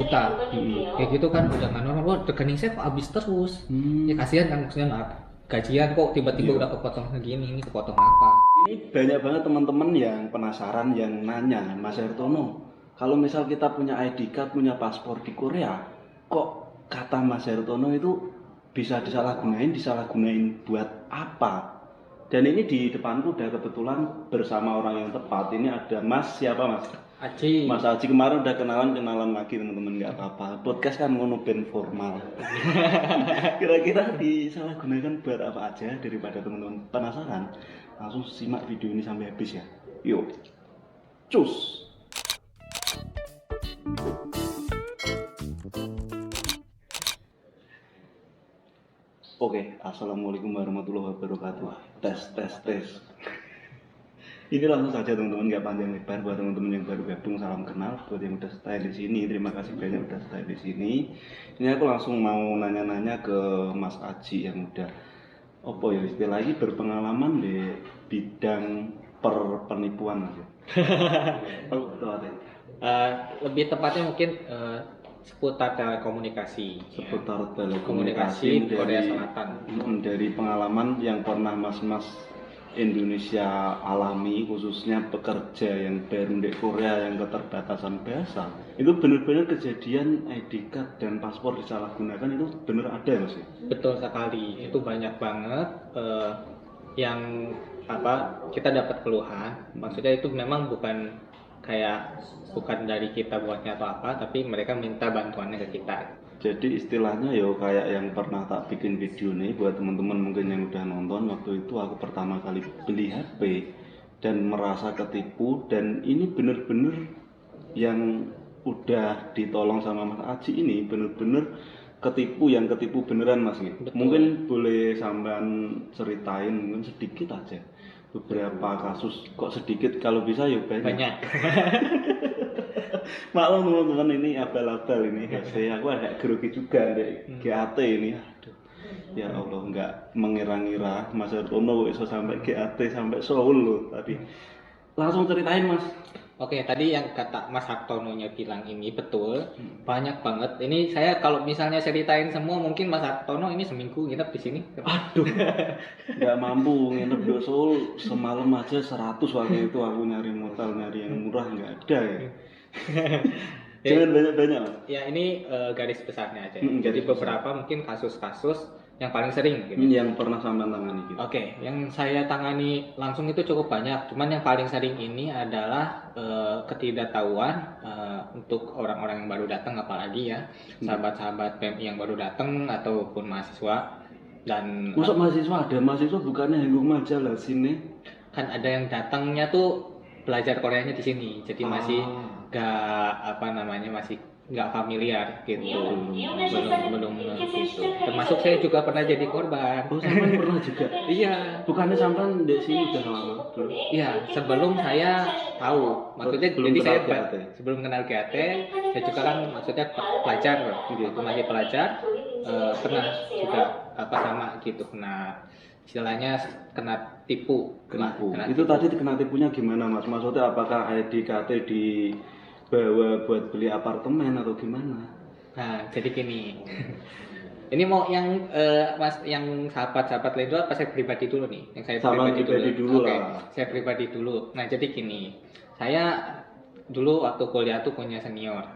juta. Kayak gitu kan udah nggak normal. Wah, rekening saya kok habis terus. Ya kasihan kan maksudnya gajian kok tiba-tiba udah kepotong segini, ini kepotong apa? Ini banyak banget teman-teman yang penasaran, yang nanya, Mas Hertono, kalau misal kita punya ID card, punya paspor di Korea, kok kata Mas Hertono itu bisa disalahgunain buat apa? Dan ini di depanku udah kebetulan bersama orang yang tepat. Ini ada Mas, siapa Mas? Aji. Mas Aji kemarin udah kenalan lagi teman-teman, nggak apa-apa. Podcast kan ngono ben formal. Kira-kira disalahgunakan buat apa aja, daripada teman-teman penasaran, langsung simak video ini sampai habis ya. Yuk, cus. Oke, assalamualaikum warahmatullahi wabarakatuh. Tes. Ini langsung saja teman-teman, nggak panjang lebar. Buat teman-teman yang baru gabung, salam kenal. Buat yang udah stay di sini, terima kasih banyak udah stay di sini. Ini aku langsung mau nanya-nanya ke Mas Aji yang udah istilahnya berpengalaman di bidang penipuan Mas ya. Lebih tepatnya mungkin seputar telekomunikasi. Seputar telekomunikasi Korea Selatan. Dari pengalaman yang pernah Mas Indonesia alami, khususnya pekerja yang baru di Korea yang keterbatasan bahasa, itu benar-benar kejadian ID card dan paspor disalahgunakan, itu benar ada Mas ya? Betul sekali, itu banyak banget yang kita dapat keluhan. Maksudnya itu memang bukan dari kita buatnya atau apa, tapi mereka minta bantuannya ke kita. Jadi istilahnya kayak yang pernah tak bikin video nih, buat teman-teman mungkin yang udah nonton, waktu itu aku pertama kali beli HP dan merasa ketipu, dan ini bener-bener yang udah ditolong sama Mas Aji ini bener-bener ketipu beneran Mas gitu. Mungkin boleh sampean ceritain mungkin sedikit aja beberapa kasus, kok sedikit, kalau bisa banyak. Maklum teman-teman, ini abal-abal ini aku agak grogi juga deh GAT ini. Aduh, ya Allah, nggak mengira-ngira Mas Hertono bisa sampai GAT sampai Seoul loh tadi. Langsung ceritain Mas. Oke, tadi yang kata Mas Hartono-nya bilang ini betul, banyak banget. Ini saya kalau misalnya ceritain semua, mungkin Mas Hartono ini seminggu nginep di sini. Aduh, nggak mampu nginep di Seoul semalam aja 100 waktu itu aku nyari motel, nyari yang murah nggak ada ya. Jangan banyak-banyak Mas. Ya ini garis besarnya aja. Jadi beberapa mungkin kasus-kasus yang paling sering gitu. Yang pernah sampean tangani gitu. Oke, yang saya tangani langsung itu cukup banyak. Cuman yang paling sering ini adalah ketidaktahuan untuk orang-orang yang baru datang, apalagi ya sahabat-sahabat PMI yang baru datang ataupun mahasiswa. Dan masuk mahasiswa bukannya Henggung Majalah sini? Kan ada yang datangnya tuh belajar Koreanya di sini, jadi masih masih nggak familiar gitu, belum gitu. Termasuk saya juga pernah jadi korban. Oh, sampean pernah juga? Iya. Bukannya sampean di sini udah lama dulu? Iya, sebelum saya tahu. Maksudnya jadi saya sebelum kenal GAT, saya juga kan maksudnya pelajar, waktu masih pelajar pernah juga sama gitu, kena istilahnya kena tipu. Itu tadi kena tipunya gimana Mas? Maksudnya apakah ID KT dibawa buat beli apartemen atau gimana? Nah, jadi gini. Ini mau yang Mas, yang sahabat-sahabat lain dulu apa saya pribadi dulu nih? Yang saya pribadi dulu lah. Oke, saya pribadi dulu. Nah, jadi gini. Saya dulu waktu kuliah tuh punya senior.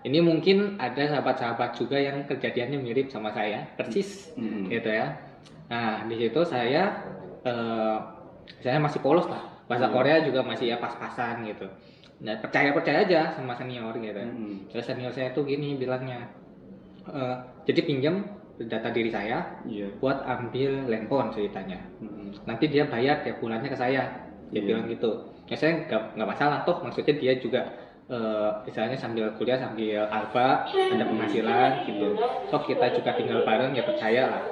Ini mungkin ada sahabat-sahabat juga yang kejadiannya mirip sama saya, persis gitu ya. Nah, di situ saya masih polos lah, bahasa Korea juga masih ya pas-pasan gitu. Nah, percaya aja sama senior gitu. Terus senior saya tuh gini bilangnya, jadi pinjam data diri saya buat ambil handphone ceritanya. Nanti dia bayar tiap bulannya ke saya, dia bilang gitu. Ya saya nggak masalah toh, maksudnya dia juga misalnya sambil kuliah sambil alfa ada penghasilan gitu, toh kita juga tinggal bareng, ya percaya lah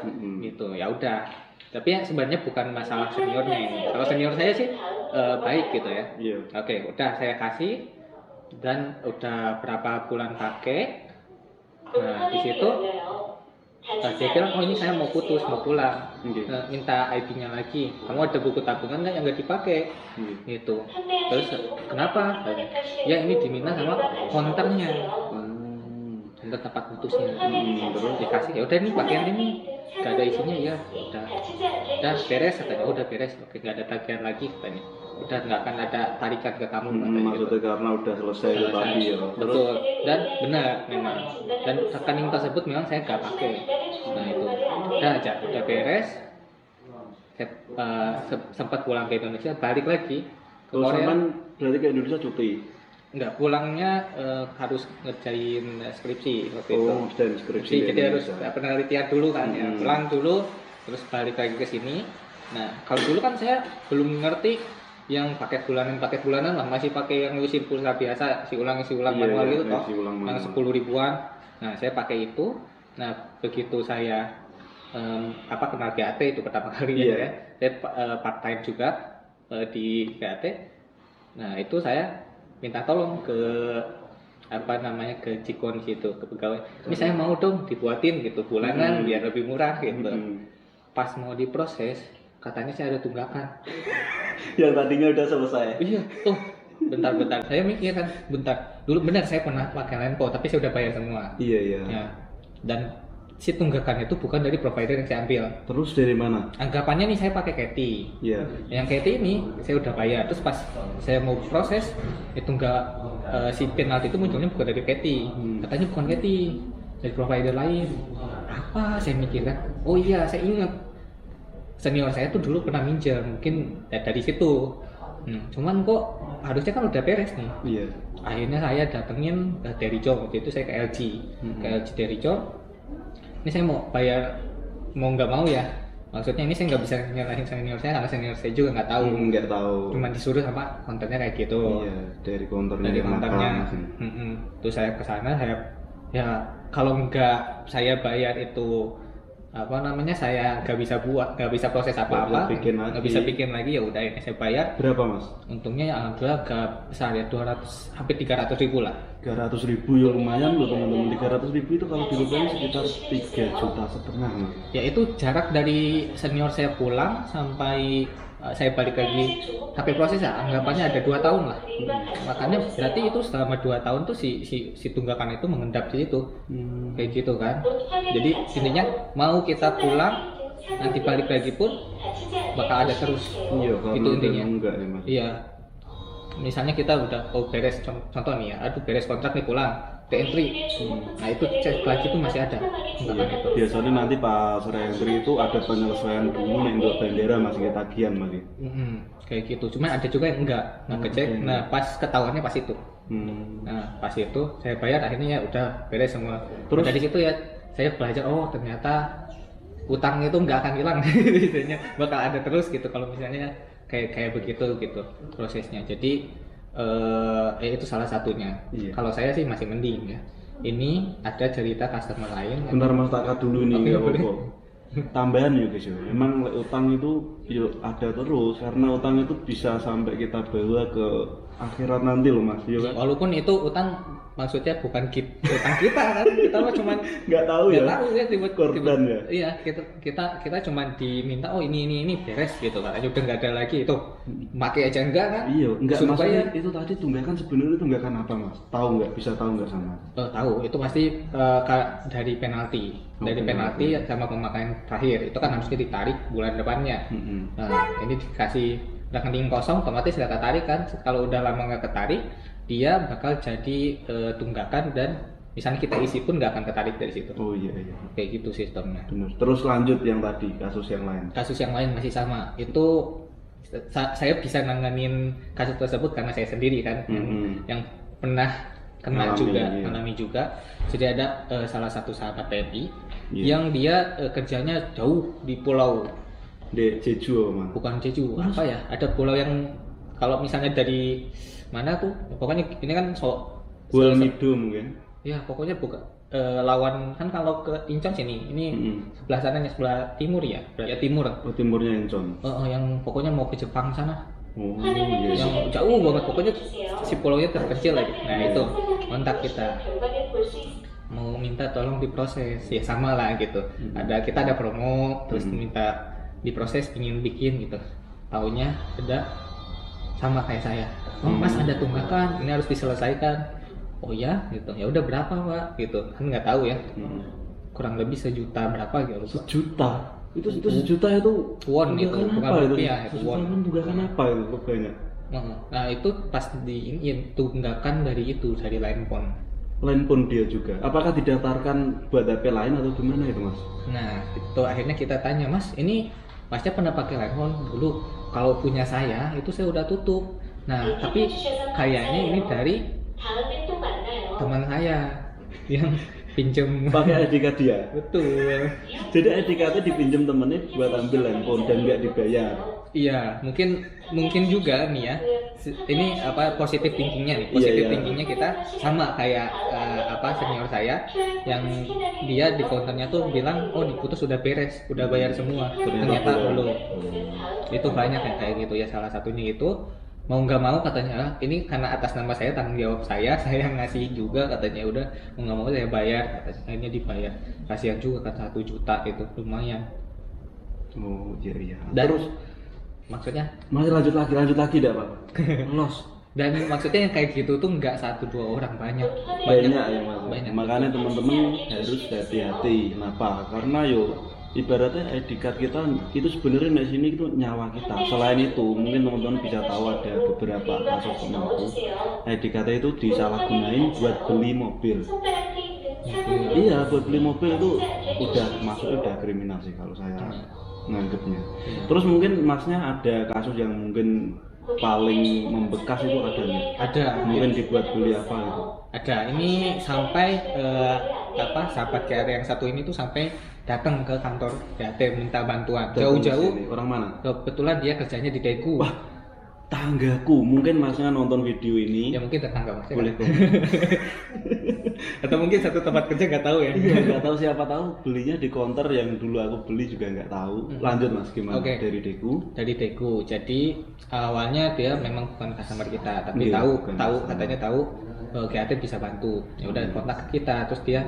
gitu. Ya udah, tapi ya sebenarnya bukan masalah seniornya ini. Kalau senior saya sih baik gitu ya. Oke, udah saya kasih dan udah berapa bulan pakai. Nah, di situ dia bilang, oh ini saya mau putus, mau pulang, minta ID-nya lagi. Kamu ada buku tabungan nggak yang nggak dipakai? Gitu. Terus kenapa? Ya ini diminta sama konternya. bener tempat putusnya. Terus Dikasih, ya udah nih pakaian ini gak ada isinya, ya udah beres katanya. Udah beres, oke, gak ada tagihan lagi katanya, udah nggak akan ada tarikan ke kamu katanya gitu. maksudnya karena udah selesai itu tadi ya. Betul, dan benar memang, dan rekening tersebut memang saya nggak pakai. Nah itu udah aja, udah beres. Saya sempat pulang ke Indonesia, balik lagi ke Terus Korea. berarti ke Indonesia cuti. Enggak, pulangnya harus ngerjain skripsi waktu itu. Dan skripsi. Jadi harus penelitian dulu kan ya. Pulang dulu, terus balik lagi ke sini. Nah, kalau dulu kan saya belum ngerti yang paket bulanan lah, masih pakai yang ngisi pulsa biasa, isi ulang manual gitu toh. Yang 10 ribuan. Nah, saya pakai itu. Nah, begitu saya kenal GAT itu pertama kali ya. Saya part time juga di GAT. Nah, itu saya minta tolong ke ke Cikon situ, ke pegawai. Ini saya mau dong dibuatin gitu bulanan biar lebih murah gitu. Pas mau diproses, katanya saya ada tunggakan. Yang tadinya udah selesai. Iya, bentar. Saya mikir kan, bentar. Dulu benar saya pernah pakai Lenpo, tapi saya udah bayar semua. Iya. Ya. Dan si tunggakan itu bukan dari provider yang saya ambil. Terus dari mana? Anggapannya nih saya pakai Keti. Iya. Yang Keti ini saya udah bayar. Terus pas saya mau proses itu si penalti itu munculnya bukan dari Keti. Katanya bukan Keti, dari provider lain. Apa? Saya mikir kan. Oh iya, saya ingat. Senior saya tuh dulu pernah minjem, mungkin dari situ. Cuman kok harusnya kan udah beres nih. Iya. Akhirnya saya datengin Derijo. Waktu itu saya ke LG. Ke LG Derijo. Ini saya mau bayar, mau nggak mau ya, maksudnya ini saya nggak bisa nyalahin senior saya karena senior saya juga nggak tahu. Nggak tahu. Cuma disuruh sama konternya kayak gitu. Iya, dari konternya. Terus saya kesana, ya kalau nggak saya bayar itu saya nggak bisa proses apa-apa, nggak bisa bikin lagi, ya udah ini saya bayar. Berapa mas? Untungnya ya alhamdulillah agak besar ya, 200 hampir 300 ribu lah. 300 ribu ya lumayan loh teman-teman. 300 ribu itu kalau dirupiahin sekitar 3,5 juta mas. Ya itu jarak dari senior saya pulang sampai saya balik lagi sampai proses ya, anggapannya ada 2 tahun lah. Makanya berarti itu selama 2 tahun tuh si tunggakan itu mengendap di situ. Kayak gitu kan. Jadi intinya mau kita pulang nanti balik lagi pun bakal ada terus. Iya, itu intinya. Enggak nih mas. Iya. Misalnya kita udah beres, contoh nih ya, beres kontrak nih pulang re-entry. Nah itu cek lagi itu masih ada tunggakan itu. Biasanya nanti pas re-entry itu ada penyelesaian dulu nih untuk bendera masih ketagihan masih. Kayak gitu. Cuma ada juga yang enggak. Nah kecek. Nah pas ketahuannya pas itu. Nah pas itu saya bayar, akhirnya ya udah beres semua. Terus dari situ ya saya belajar, oh ternyata utang itu nggak akan hilang. Biasanya bakal ada terus gitu kalau misalnya kayak begitu gitu prosesnya. Jadi itu salah satunya. Iya. Kalau saya sih masih mending ya. Ini ada cerita customer lain. Bentar mas, takat dulu nih. Tambahan ya guys ya. Memang utang itu ada terus, karena utang itu bisa sampai kita bawa ke akhirat nanti loh mas. Ya, kan? Walaupun itu utang maksudnya bukan utang kita kan, kita mah cuman nggak tahu ya tiba-tiba ya. Iya, kita cuman diminta ini beres gitu kan, udah nggak ada lagi itu pakai aja enggak kan. Iya, enggak masalah itu tadi tunggakan sebenarnya tunggakan apa mas? Tahu nggak, bisa tahu nggak sama? Tahu, itu pasti dari penalti. Dari penalti sama pemakaian terakhir itu kan harusnya ditarik bulan depannya. Nah ini dikasih rekening kosong, otomatis nggak ketarik kan. Kalau udah lama nggak ketarik, dia bakal jadi tunggakan, dan misalnya kita isi pun nggak akan ketarik dari situ. Oh iya. Kayak gitu sistemnya. Benar. Terus lanjut yang tadi, kasus yang lain. Kasus yang lain masih sama. Itu saya bisa nanganin kasus tersebut karena saya sendiri kan, yang pernah kena mengalami juga. Jadi ada salah satu sahabat TNI yang dia kerjanya jauh di pulau di Jeju mas. Bukan Jeju, apa ya? Ada pulau yang kalau misalnya dari mana tuh, pokoknya ini kan Gualmido mungkin. Ya pokoknya bukan lawan kan, kalau ke Incheon sini, ini sebelah sananya, sebelah timur ya, ya timur. Oh timurnya Incheon. Yang pokoknya mau ke Jepang sana. Oh iya. Yang jauh banget, pokoknya si pulaunya terkecil lagi. Nah itu kontak kita, mau minta tolong diproses, ya sama lah gitu. Kita ada promo, terus minta diproses, ingin bikin gitu. Taunya ada sama kayak saya. Oh mas, ada tunggakan, ini harus diselesaikan. oh ya gitu, ya udah berapa Pak gitu kan, nggak tahu ya, kurang lebih 1 juta berapa gitu. 1 juta itu 1 juta itu won gitu, tunggakan bukan apa itu? rupiah, itu 1 juta won. kan tunggakan apa itu kok banyak? Nah itu pas di ini ya, tunggakan dari itu, dari line phone. Line phone dia juga. Apakah didaftarkan buat HP lain atau gimana itu Mas? Nah itu akhirnya kita tanya, Mas ini Masnya pernah pakai line phone dulu? Kalau punya saya itu saya udah tutup. Nah tapi kayaknya ini dari teman saya yang pinjem. Pakai ID card dia. Betul. Jadi ID card-nya dipinjam temennya buat ambil handphone dan nggak dibayar. Iya, mungkin juga nih ya. Ini apa positif thinkingnya nih? Positif thinkingnya kita sama kayak senior saya yang dia di counternya tuh bilang, oh diputus sudah beres, udah bayar semua. Ternyata belum. Itu banyak yang kayak gitu ya. Salah satunya itu mau nggak mau katanya, ini karena atas nama saya, tanggung jawab saya ngasih juga katanya, udah mau nggak mau saya bayar katanya, akhirnya dibayar. Kasihan juga kan 1 juta itu lumayan. Oh iya. Dan terus maksudnya masih lanjut lagi dah Pak. Los. Dan maksudnya yang kayak gitu tuh nggak 1-2 orang, banyak ya Mas. Banyak. Makanya teman-teman harus hati-hati. Kenapa? Karena ibaratnya ID card kita itu sebenarnya di sini itu nyawa kita. Selain itu, mungkin teman-teman bisa tahu ada beberapa kasus teman aku, ID card itu disalahgunain buat beli mobil. Iya, buat beli mobil itu udah kriminal sih kalau saya nganggapnya. Terus mungkin Masnya ada kasus yang mungkin paling membekas itu ada nggak? Ada. Mungkin dibuat beli apa gitu? Ada. Ini sampai sahabat KR yang satu ini tuh sampai datang ke kantor DAT minta bantuan jauh-jauh. Orang mana? Kebetulan dia kerjanya di Daegu. Wah, tanggaku. Mungkin Masnya nonton video ini. Ya mungkin tetangga Mas. Boleh kok. Atau mungkin satu tempat kerja, nggak tahu ya. Iya, nggak tahu, siapa tahu belinya di counter yang dulu aku beli juga nggak tahu. Lanjut Mas, gimana? Okay. Dari Daegu. Dari Daegu. Jadi awalnya dia memang bukan customer kita, tapi Iya, katanya tahu KAT bisa bantu. Ya udah kontak ke kita, terus dia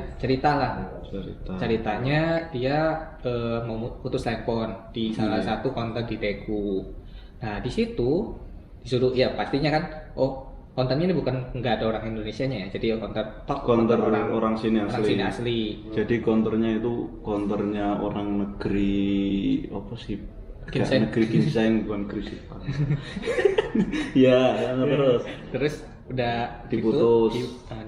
ceritanya dia mau putus telepon di salah satu counter di Daegu. Nah di situ disuruh, ya pastinya kan, oh kontennya ini nggak ada orang Indonesianya ya, jadi konter orang sini asli. Jadi konternya itu konternya orang negeri apa sih? Negeri ginseng, bukan negeri Sipang. Ya, terus udah diputus.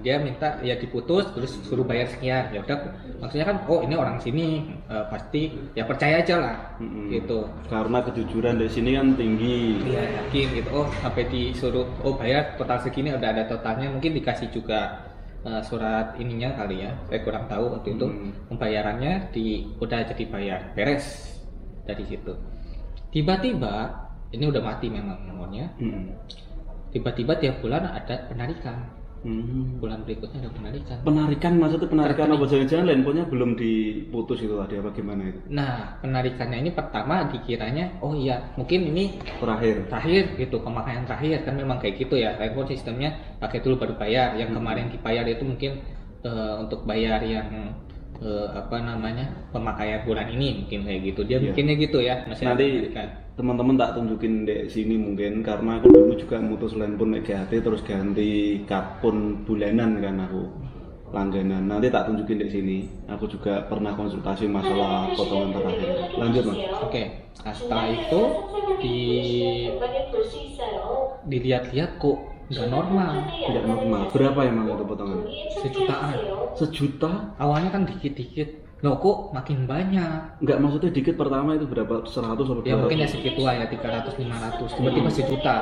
Dia minta ya diputus, terus suruh bayar sekian. Ya udah, maksudnya kan, oh ini orang sini, pasti ya percaya aja lah, gitu. Karena kejujuran di sini kan tinggi. Iya, yakin gitu. Oh sampai disuruh, oh bayar total segini, udah ada totalnya. Mungkin dikasih juga surat ininya kali ya. Saya kurang tahu waktu itu. Pembayarannya udah jadi bayar, beres dari situ. Tiba-tiba ini udah mati memang nomornya. Tiba-tiba tiap bulan ada penarikan. Bulan berikutnya ada penarikan. Penarikan maksudnya penarikan apa? Jangan-jangan handphonenya belum diputus itu tadi apa gimana itu? Nah, penarikannya ini pertama dikiranya, oh iya mungkin ini terakhir gitu, pemakaian terakhir kan, memang kayak gitu ya. Handphone sistemnya pakai dulu baru bayar. Yang kemarin dibayar itu mungkin untuk bayar yang pemakaian bulan ini, mungkin kayak gitu. Dia bikinnya gitu ya. Nanti teman-teman tak tunjukin di sini mungkin, karena aku dulu juga mutus handphone GHT terus ganti karpun bulanan kan, aku langganan. Nanti tak tunjukin di sini. Aku juga pernah konsultasi masalah potongan terakhir. Lanjut Mas. Oke. Nah, setelah itu dilihat-lihat kok nggak normal. Berapa emang itu potongan? 1 jutaan. 1 juta? Awalnya kan dikit-dikit. Loh kok makin banyak? Enggak, maksudnya dikit pertama itu berapa? 100 atau 200? Ya mungkin ya segitu ya, 300, 500. Tiba-tiba 1 juta.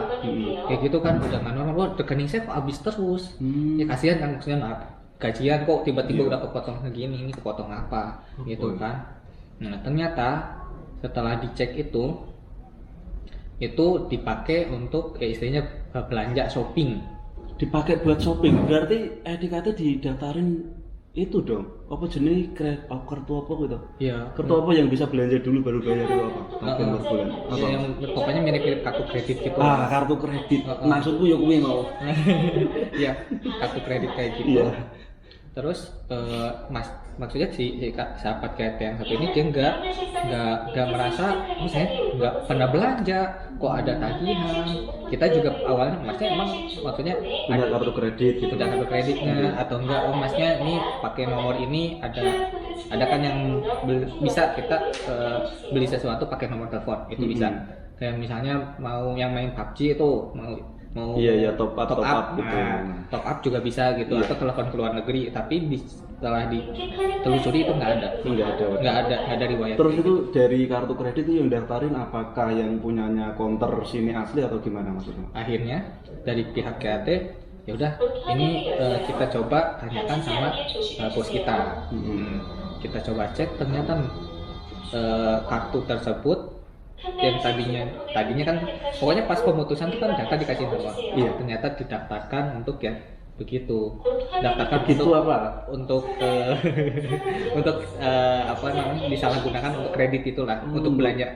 Kayak gitu kan udah nggak normal. Wah, rekening saya kok habis terus. Ya kasihan kan, maksudnya gajian kok tiba-tiba udah kepotong segini, ini kepotong apa gitu kan. Nah ternyata setelah dicek itu dipakai untuk istilahnya belanja shopping. Dipakai buat shopping, berarti etikatnya didaftarin itu dong, apa jenis kartu apa gitu? Iya. Kartu apa yang bisa belanja dulu baru bayar itu apa? Tagihan per bulan. Iya, yang pokoknya mirip-mirip kartu kredit gitu. Kartu kredit. Maksudku ya kuwi mau. Iya, kartu kredit kayak gitu. Iya. Terus maksudnya si sahabat KT yang satu ini dia nggak merasa, misalnya nggak pernah belanja, kok ada tagihan. Kita juga awalnya maksudnya punya kartu kredit gitu. Punya kartu kreditnya atau enggak, masnya ini pakai nomor ini ada kan yang bisa kita beli sesuatu pakai nomor telepon itu bisa. Kayak misalnya mau yang main PUBG itu mau iya top up gitu. Top up juga bisa gitu, atau telepon ke luar negeri, tapi setelah ditelusuri itu nggak ada riwayat. Terus itu dari kartu kredit itu yang daftarin apakah yang punyanya counter sini asli atau gimana maksudnya? Akhirnya dari pihak KAT ya udah ini kita coba tanyakan sama bos kita. Kita coba cek, ternyata kartu tersebut yang tadinya kan pokoknya pas pemutusan itu kan data dikasih semua. Iya, ternyata didaftarkan untuk yang begitu. Daftarkan begitu untuk apa? Untuk apa namanya, disalahgunakan untuk kredit itulah, untuk belanja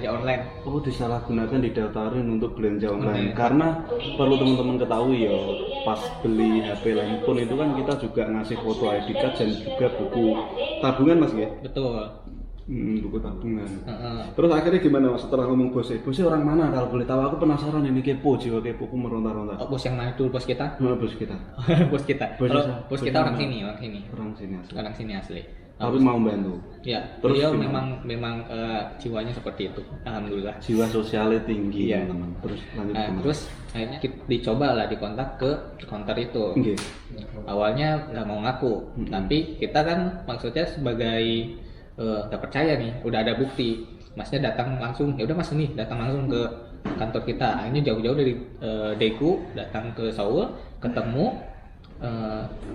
online. Oh, disalahgunakan, didaftarin untuk belanja online. Karena perlu teman-teman ketahui ya, pas beli HP handphone itu kan kita juga ngasih foto ID card dan juga buku tabungan Mas ya? Betul. Buku tabungan. Terus akhirnya gimana Mas setelah ngomong bosnya orang mana kalau boleh tahu? Aku penasaran, ini jiwa kepoku meronta-ronta. Bos yang mana dulu? Bos kita? Bos kita. Bos kita orang sini asli. Tapi mau bantu. Ya, terus beliau memang jiwanya seperti itu. Alhamdulillah. Jiwa sosialnya tinggi, ya. Teman. Terus lanjut terus akhirnya dicoba lah dikontak ke counter itu. Awalnya nggak mau ngaku, tapi kita kan maksudnya sebagai nggak percaya nih, udah ada bukti, masnya datang langsung, ya udah mas nih datang langsung ke kantor kita. Akhirnya jauh-jauh dari Daegu datang ke Seoul, ketemu,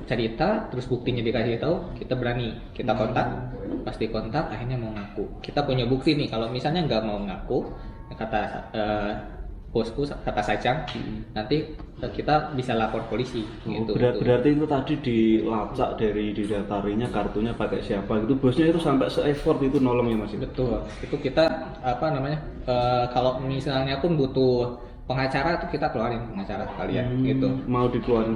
cerita, terus buktinya dikasih tahu, kita berani, kita kontak, pasti kontak, akhirnya mau ngaku. Kita punya bukti nih, kalau misalnya nggak mau ngaku, kata bosku, kata Sajang, nanti kita bisa lapor polisi. Gitu. Berarti itu tadi dilacak dari didaftarinnya kartunya pakai siapa gitu, bosnya itu sampai se-effort itu nolong ya Mas? Betul, itu kita kalau misalnya pun butuh pengacara tuh kita keluarin pengacara sekalian gitu. Mau dikeluarin.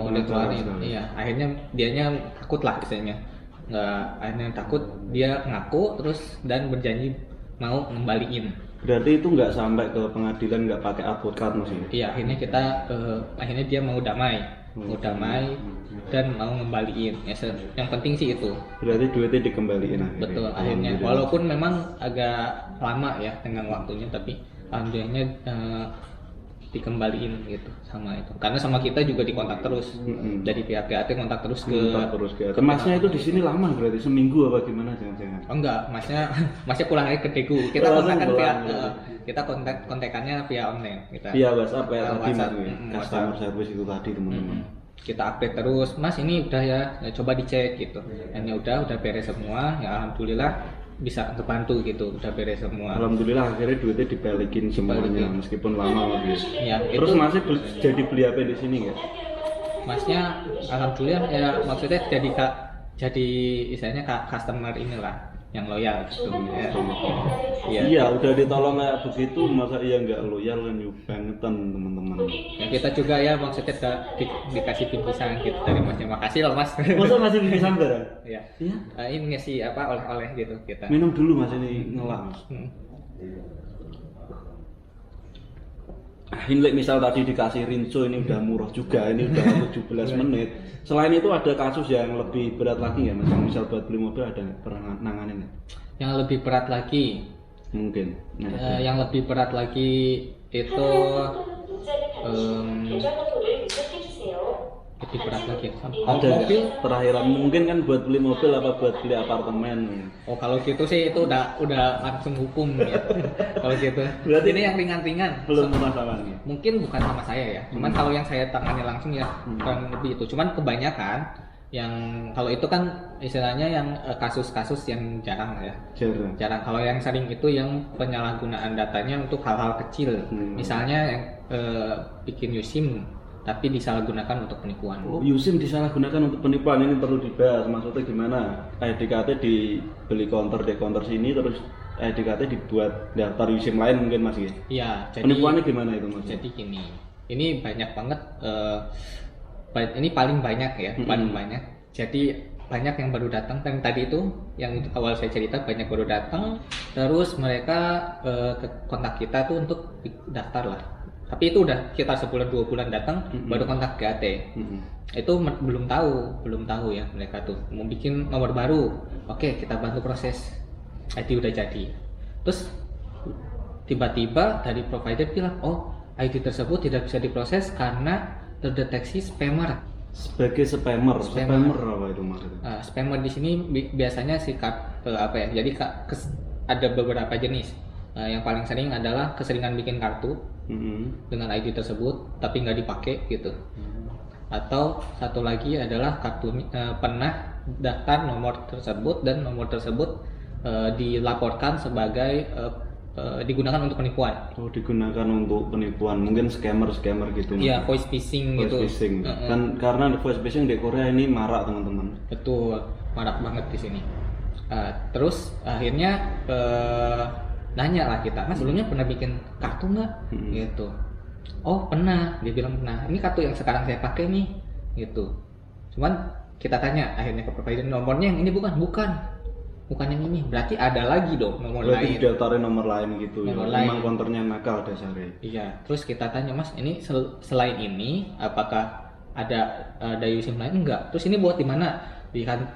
Iya, akhirnya dianya takut lah istilahnya. Akhirnya takut, dia ngaku terus dan berjanji mau ngembaliin. Berarti itu nggak sampai ke pengadilan, nggak pakai advokat Mas? Iya, akhirnya dia mau damai, dan mau ngembaliin. Ya, yang penting sih itu. Berarti duitnya dikembaliin akhirnya. Betul, akhirnya. Walaupun memang agak lama ya dengan waktunya, tapi alhamdulillahnya dikembaliin gitu sama itu. Karena sama kita juga dikontak terus. Dari pihak PAT kontak terus ke Masnya itu di sini lama berarti seminggu apa gimana jangan-jangan? Oh enggak, masnya pulang lagi ke Daegu. Kita kontekannya via online. Via WhatsApp kayak tadi customer service itu tadi teman-teman. Kita update terus, Mas ini udah ya coba dicek gitu. Ini udah beres semua, ya alhamdulillah bisa terbantu gitu, udah beres semua. Alhamdulillah akhirnya duitnya dibalikin semuanya meskipun lama gitu. Ya, terus Masnya jadi beli apa di sini nggak? Masnya alhamdulillah ya, maksudnya jadi istilahnya customer inilah yang loyal gitu. Iya, udah ditolong kayak begitu masa iya nggak loyal kan, bangetan teman-teman. Ya, kita juga ya maksudnya dikasih bingkisan gitu dari Masnya. Makasih loh Mas. Masa ngasih bingkisan barang? Iya. Ini ngasih oleh-oleh gitu kita. Minum dulu Mas, ini ngelak Mas. Ini misal tadi dikasih rinso ini udah murah juga, ini udah 17 menit. Selain itu ada kasus yang lebih berat lagi ya Mas? Misal buat beli mobil ada pernah nanganin ya? Yang lebih berat lagi? Mungkin. Yang lebih berat lagi itu lebih berat lagi. Ada mobil terakhiran mungkin kan buat beli mobil apa buat beli apartemen? Oh kalau gitu sih itu udah langsung hukum ya. Kalau gitu. Berarti ini yang ringan-ringan. Belum masalahnya. Mungkin bukan sama saya ya. Cuman kalau yang saya tangani langsung ya kurang lebih itu. Cuman kebanyakan yang kalau itu kan istilahnya yang kasus-kasus yang jarang ya. Jarang. Kalau yang sering itu yang penyalahgunaan datanya untuk hal-hal kecil. Misalnya yang bikin USIM tapi disalahgunakan untuk penipuan. USIM disalahgunakan untuk penipuan, ini perlu dibahas. Maksudnya gimana? IDKT dibeli counter sini terus IDKT dibuat daftar USIM lain mungkin Mas ya? Iya. Penipuannya gimana itu Mas? Jadi gini, ini banyak banget. Ini paling banyak ya, paling banyak. Jadi banyak yang baru datang, dan tadi itu yang awal saya cerita banyak baru datang, terus mereka kontak kita tuh untuk daftar lah. Tapi itu udah sekitar sebulan 2 bulan datang baru kontak GAT. Itu belum tahu ya mereka tuh mau bikin nomor baru. Oke, kita bantu proses. ID udah jadi. Terus tiba-tiba dari provider bilang, oh ID tersebut tidak bisa diproses karena terdeteksi spammer. Sebagai spammer apa itu maksudnya? Spammer di sini biasanya apa ya? Jadi ada beberapa jenis. Yang paling sering adalah keseringan bikin kartu dengan ID tersebut tapi nggak dipakai gitu. Atau satu lagi adalah kartu pernah daftar nomor tersebut dan nomor tersebut dilaporkan sebagai digunakan untuk penipuan. Oh, digunakan untuk penipuan, mungkin scammer gitu. Iya, voice phishing gitu. Voice phishing. Kan karena voice phishing di Korea ini marak teman-teman. Betul, marak banget di sini. Terus akhirnya nanya lah kita, Mas sebelumnya pernah bikin kartu nggak? Gitu. Oh pernah, dia bilang pernah. Ini kartu yang sekarang saya pakai nih, gitu. Cuman kita tanya akhirnya ke provider, nomornya yang ini bukan yang ini. Berarti ada lagi dong nomor lain. Berarti didaftarin nomor lain gitu. Nomor ya. lain. Memang konternya nakal dasarnya. Iya. Terus kita tanya, Mas ini selain ini apakah ada USIM lain? Enggak. Terus ini buat di mana?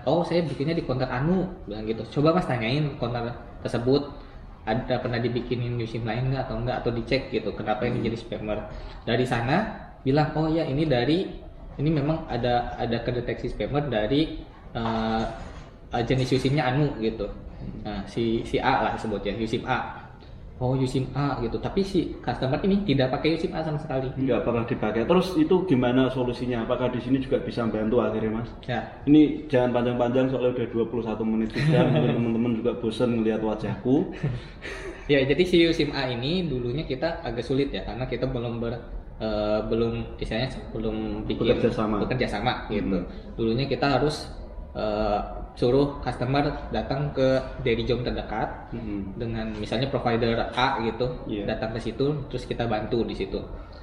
Oh saya bikinnya di konter Anu, bilang gitu. Coba Mas tanyain konter tersebut ada pernah dibikinin USIM lain nggak atau dicek gitu. Kenapa ini jadi spammer? Dari sana bilang, oh ya ini memang ada kedeteksi spammer dari jenis USIM-nya Anu gitu. Nah, si A lah sebutnya USIM A. Oh, USIM A gitu. Tapi si customer ini tidak pakai USIM A sama sekali. Nggak pernah dipakai. Terus itu gimana solusinya? Apakah di sini juga bisa bantu akhirnya, Mas? Ya. Ini jangan panjang-panjang soalnya udah 21 menit juga. Mungkin teman-teman juga bosan ngelihat wajahku. Ya, jadi si USIM A ini dulunya kita agak sulit ya karena kita belum istilahnya belum bikin bekerja sama gitu. Dulunya kita harus suruh customer datang ke Daily Jom terdekat dengan misalnya provider A gitu, datang ke situ terus kita bantu di situ.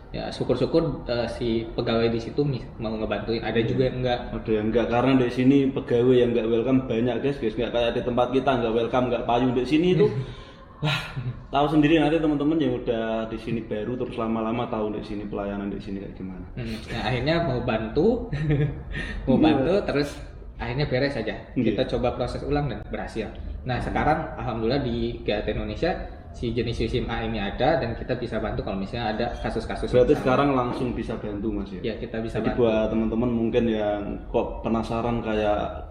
Ya syukur-syukur si pegawai di situ mau ngebantuin. Ada juga yang enggak. Ada yang enggak, karena di sini pegawai yang enggak welcome banyak guys. Enggak kayak di tempat kita enggak welcome, enggak payu. Di sini itu wah, tahu sendiri nanti teman-teman yang udah di sini baru terus lama-lama tahu di sini pelayanan di sini kayak gimana. Nah, akhirnya mau bantu terus akhirnya beres saja. Kita coba proses ulang dan berhasil. Nah, sekarang alhamdulillah di GAT Indonesia si jenis USIM A ini ada dan kita bisa bantu kalau misalnya ada kasus-kasus. Berarti sekarang langsung bisa bantu Mas ya? Ya, kita bisa Jadi bantu. buat teman-teman mungkin yang kok penasaran kayak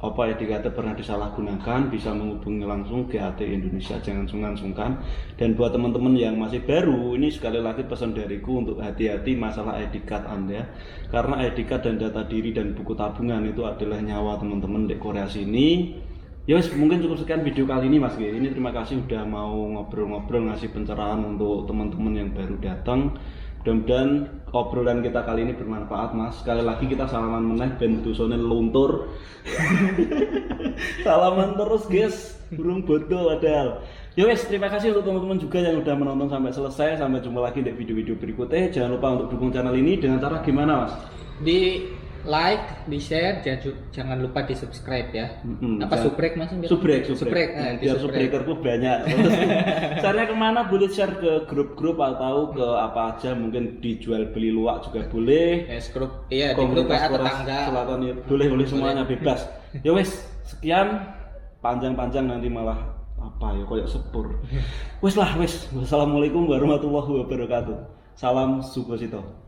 apa ya GAT pernah disalahgunakan, bisa menghubungi langsung GAT Indonesia, jangan sungkan-sungkan. Dan buat teman-teman yang masih baru, ini sekali lagi pesan dariku untuk hati-hati masalah ID card Anda. Karena ID card dan data diri dan buku tabungan itu adalah nyawa teman-teman di Korea sini. Ya wes, mungkin cukup sekian video kali ini Mas G. Ini terima kasih udah mau ngobrol-ngobrol ngasih pencerahan untuk teman-teman yang baru datang. Mudah-mudahan obrolan kita kali ini bermanfaat Mas. Sekali lagi kita salaman meneh ben dosane luntur. Salaman terus guys, burung bodoh padahal. Ya wes, terima kasih untuk teman-teman juga yang udah menonton sampai selesai. Sampai jumpa lagi di video-video berikutnya. Jangan lupa untuk dukung channel ini dengan cara gimana Mas? Di like, di share, jangan lupa di subscribe ya. Subrek Mas? Subrek. Biar subscriberku banyak. Caranya kemana? Boleh share ke grup-grup atau ke apa aja, mungkin dijual beli luak juga boleh. Grup, iya di grup ya tetangga. Selatan ya. Boleh semuanya bebas. Ya wes, sekian. Panjang-panjang nanti malah apa ya kayak sepur. Wes. Wassalamualaikum warahmatullahi wabarakatuh. Salam Sukosito.